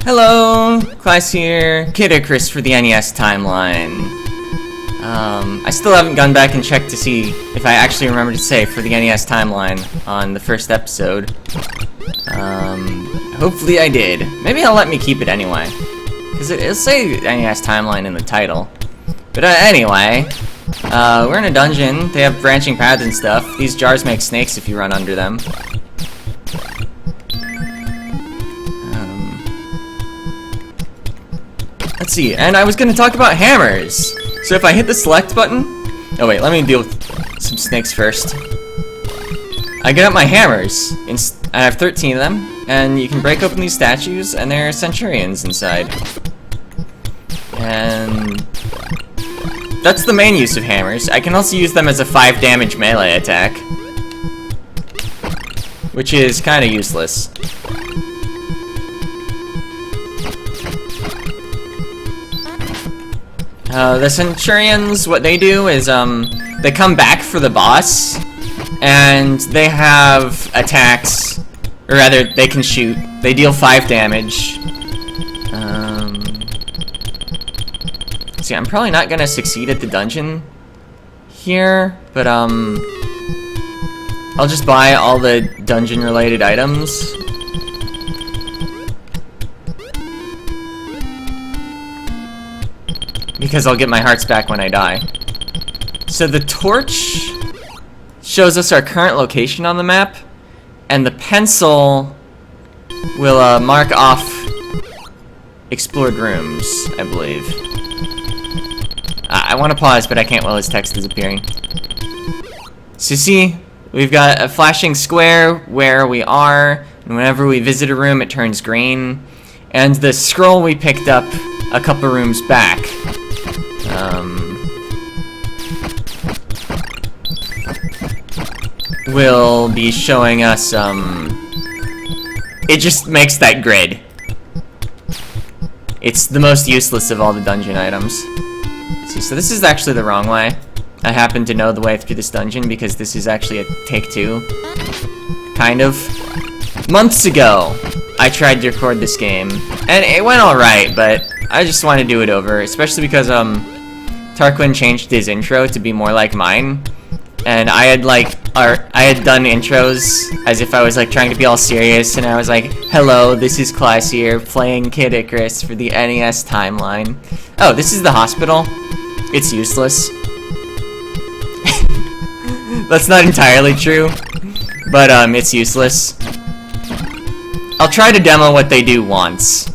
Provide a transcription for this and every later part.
Hello, Clyceer, Icarus for the NES Timeline. I still haven't gone back and checked to see if I actually remember to say for the NES Timeline on the first episode. Hopefully I did. Maybe I'll let me keep it anyway, because it'll say NES Timeline in the title. But anyway, we're in a dungeon. They have branching paths and stuff. These jars make snakes if you run under them. Let's see, and I was going to talk about hammers. So if I hit the select button... Oh wait, let me deal with some snakes first. I get out my hammers. I have 13 of them, and you can break open these statues, and there are Centurions inside. And... that's the main use of hammers. I can also use them as a 5 damage melee attack, which is kind of useless. The Centurions, what they do is, they come back for the boss, and they have attacks, or rather, they can shoot. They deal 5 damage. See, I'm probably not gonna succeed at the dungeon here, but, I'll just buy all the dungeon-related items. Because I'll get my hearts back when I die. So the torch shows us our current location on the map, and the pencil will mark off explored rooms, I believe. I want to pause, but I can't while his text is appearing. So see, we've got a flashing square where we are, and whenever we visit a room it turns green, and the scroll we picked up a couple rooms back will be showing us, it just makes that grid. It's the most useless of all the dungeon items. See, so this is actually the wrong way. I happen to know the way through this dungeon because this is actually a take 2. Kind of. Months ago, I tried to record this game, and it went alright, but I just want to do it over, especially because, Tarquin changed his intro to be more like mine, and I had done intros as if I was like trying to be all serious, and I was like, hello, this is Clyceer playing Kid Icarus for the NES Timeline. Oh, this is the hospital. It's useless. That's not entirely true, but it's useless. I'll try to demo what they do once.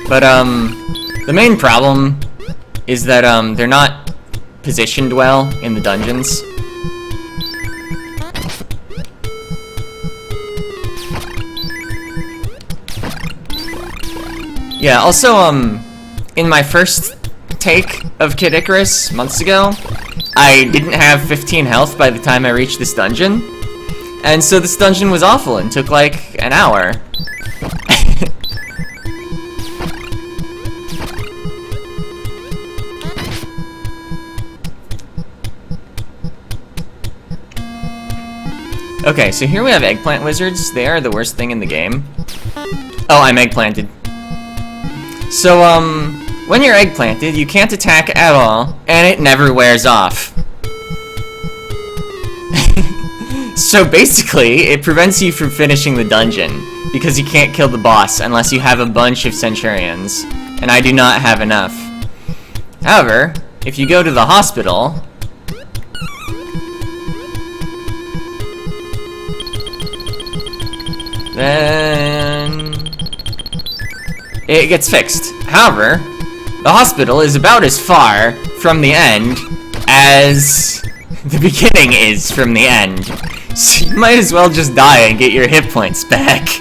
But, the main problem is that, they're not positioned well in the dungeons. Yeah, also, in my first take of Kid Icarus months ago, I didn't have 15 health by the time I reached this dungeon, and so this dungeon was awful and took like an hour. Okay, so here we have Eggplant Wizards. They are the worst thing in the game. Oh, I'm eggplanted. So, when you're eggplanted, you can't attack at all, and it never wears off. So basically, it prevents you from finishing the dungeon, because you can't kill the boss unless you have a bunch of Centurions, and I do not have enough. However, if you go to the hospital, then it gets fixed. However, the hospital is about as far from the end as the beginning is from the end. So you might as well just die and get your hit points back.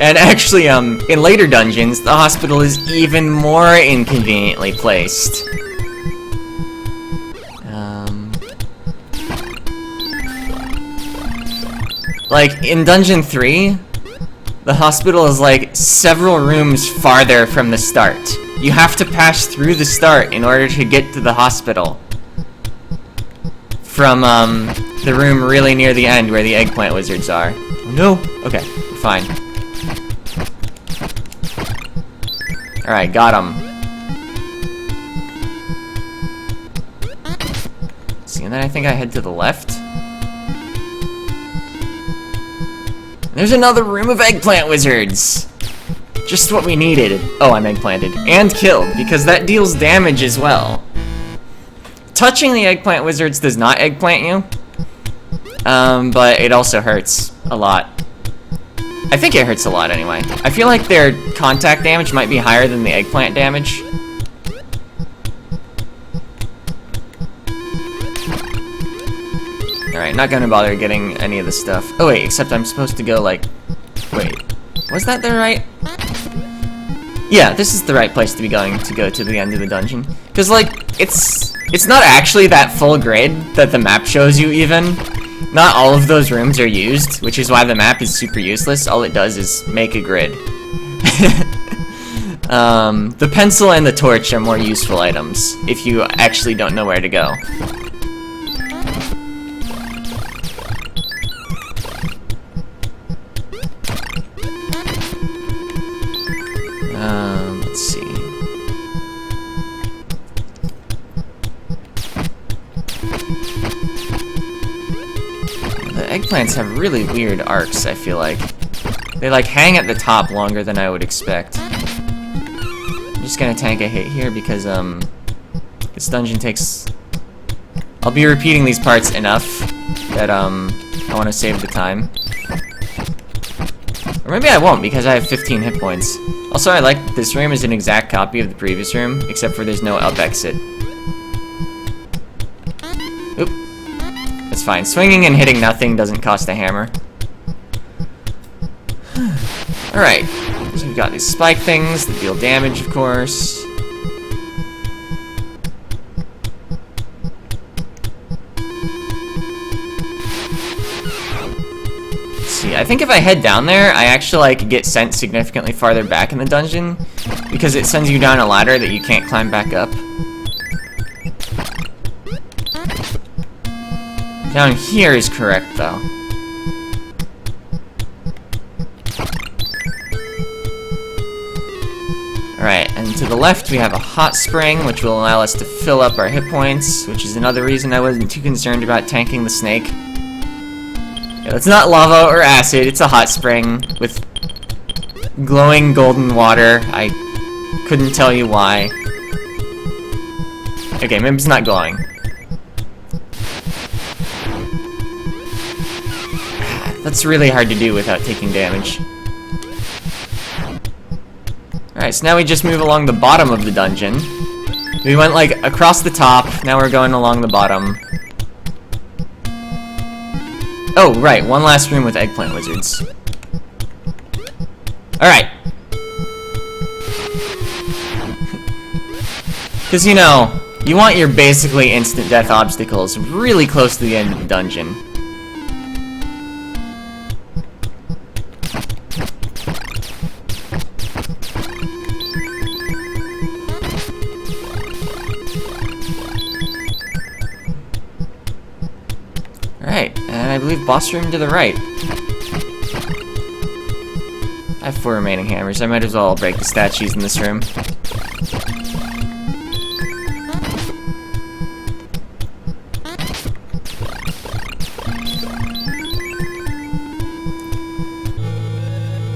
And actually, in later dungeons, the hospital is even more inconveniently placed. Like, in Dungeon 3, the hospital is like several rooms farther from the start. You have to pass through the start in order to get to the hospital. From, the room really near the end where the Eggplant Wizards are. Oh, no! Okay, we're fine. Alright, got him. See, and then I think I head to the left. And there's another room of Eggplant Wizards! Just what we needed. Oh, I'm eggplanted. And killed, because that deals damage as well. Touching the Eggplant Wizards does not eggplant you. But it also hurts a lot. I think it hurts a lot anyway. I feel like their contact damage might be higher than the eggplant damage. Alright, not gonna bother getting any of the stuff. Oh wait, except I'm supposed to go like... Wait, was that the right... Yeah, this is the right place to be going to go to the end of the dungeon. Because, like, it's not actually that full grid that the map shows you, even. Not all of those rooms are used, which is why the map is super useless. All it does is make a grid. The pencil and the torch are more useful items, if you actually don't know where to go. Let's see. The eggplants have really weird arcs, I feel like. They like hang at the top longer than I would expect. I'm just gonna tank a hit here because this dungeon takes... I'll be repeating these parts enough that I want to save the time. Or maybe I won't, because I have 15 hit points. Also, I like that this room is an exact copy of the previous room, except for there's no up exit. Oop. That's fine. Swinging and hitting nothing doesn't cost a hammer. Alright. So we've got these spike things that deal damage, of course. I think if I head down there, I actually like get sent significantly farther back in the dungeon because it sends you down a ladder that you can't climb back up. Down here is correct, though. Alright, and to the left we have a hot spring, which will allow us to fill up our hit points, which is another reason I wasn't too concerned about tanking the snake. Yeah, it's not lava or acid, it's a hot spring with glowing golden water. I couldn't tell you why. Okay, maybe it's not glowing. That's really hard to do without taking damage. Alright, so now we just move along the bottom of the dungeon. We went like across the top, now we're going along the bottom. Oh, right, one last room with Eggplant Wizards. Alright. Because, you know, you want your basically instant death obstacles really close to the end of the dungeon. Alright, and I believe boss room to the right. I have 4 remaining hammers. I might as well break the statues in this room.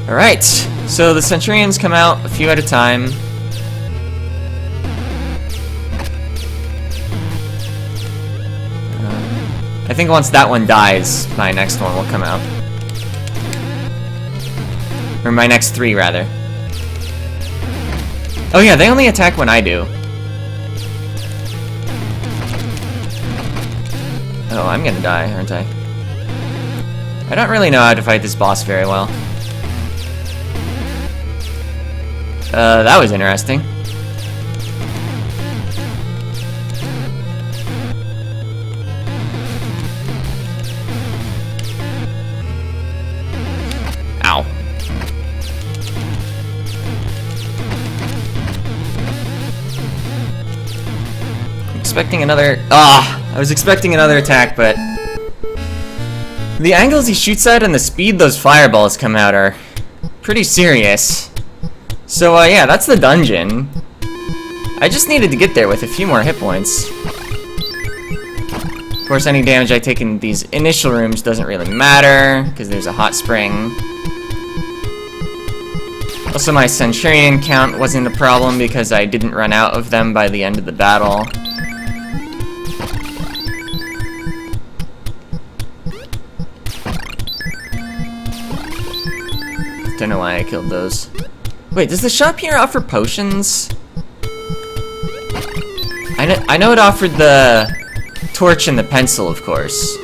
Alright, so the Centurions come out a few at a time. I think once that one dies, my next one will come out. Or my next 3, rather. Oh yeah, they only attack when I do. Oh, I'm gonna die, aren't I? I don't really know how to fight this boss very well. That was interesting. Ow. expecting another... I was expecting another attack, but... the angles he shoots at and the speed those fireballs come out are pretty serious. So, yeah, that's the dungeon. I just needed to get there with a few more hit points. Of course, any damage I take in these initial rooms doesn't really matter, because there's a hot spring. Also, my Centurion count wasn't a problem because I didn't run out of them by the end of the battle. Don't know why I killed those. Wait, does the shop here offer potions? I know it offered the torch and the pencil, of course.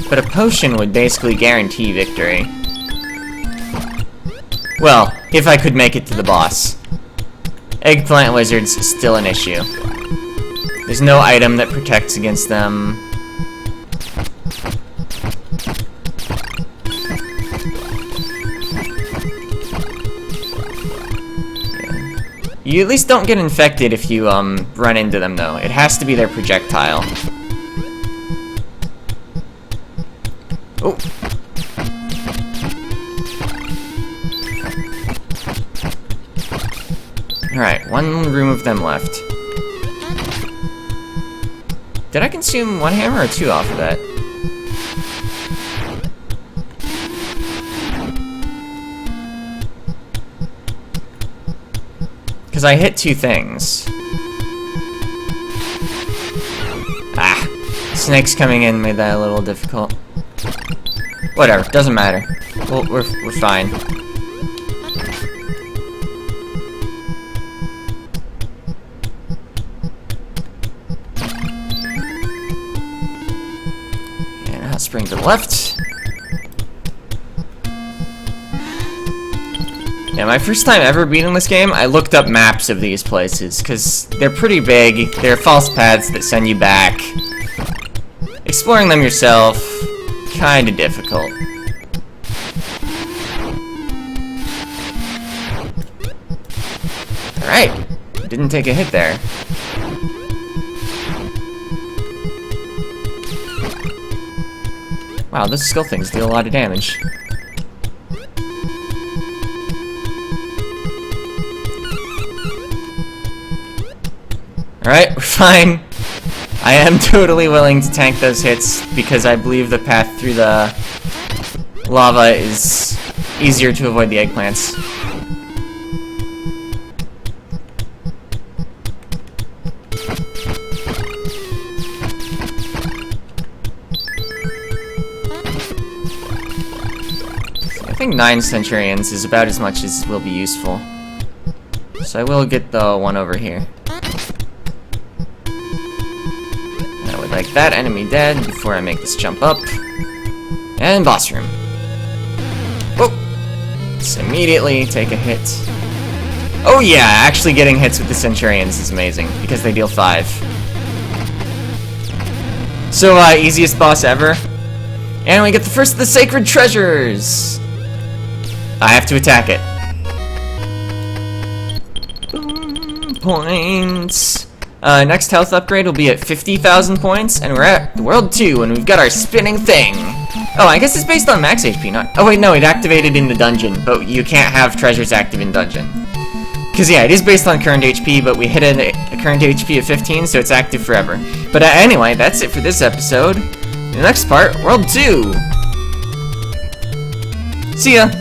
But a potion would basically guarantee victory. Well, if I could make it to the boss. Eggplant Wizards is still an issue. There's no item that protects against them. You at least don't get infected if you, run into them, though. It has to be their projectile. Oh! Alright, one room of them left. Did I consume one hammer or two off of that? Because I hit two things. Snakes coming in made that a little difficult. Whatever, doesn't matter. We're fine. And hot spring to the left. Yeah, my first time ever beating this game, I looked up maps of these places, because they're pretty big, they're false paths that send you back. Exploring them yourself, kinda difficult. Alright, didn't take a hit there. Wow, those skill things deal a lot of damage. Alright, we're fine. I am totally willing to tank those hits because I believe the path through the lava is easier to avoid the eggplants. I think 9 Centurions is about as much as will be useful. So I will get the one over here. Like that enemy dead before I make this jump up. And boss room. Whoa! Just immediately take a hit. Oh yeah, actually getting hits with the Centurions is amazing because they deal 5. So easiest boss ever. And we get the first of the sacred treasures. I have to attack it. Boom, points. Next health upgrade will be at 50,000 points, and we're at World 2, and we've got our spinning thing. Oh, I guess it's based on max HP, not... Oh wait, no, it activated in the dungeon, but you can't have treasures active in dungeon. Because, yeah, it is based on current HP, but we hit a current HP of 15, so it's active forever. But anyway, that's it for this episode. In the next part, World 2! See ya!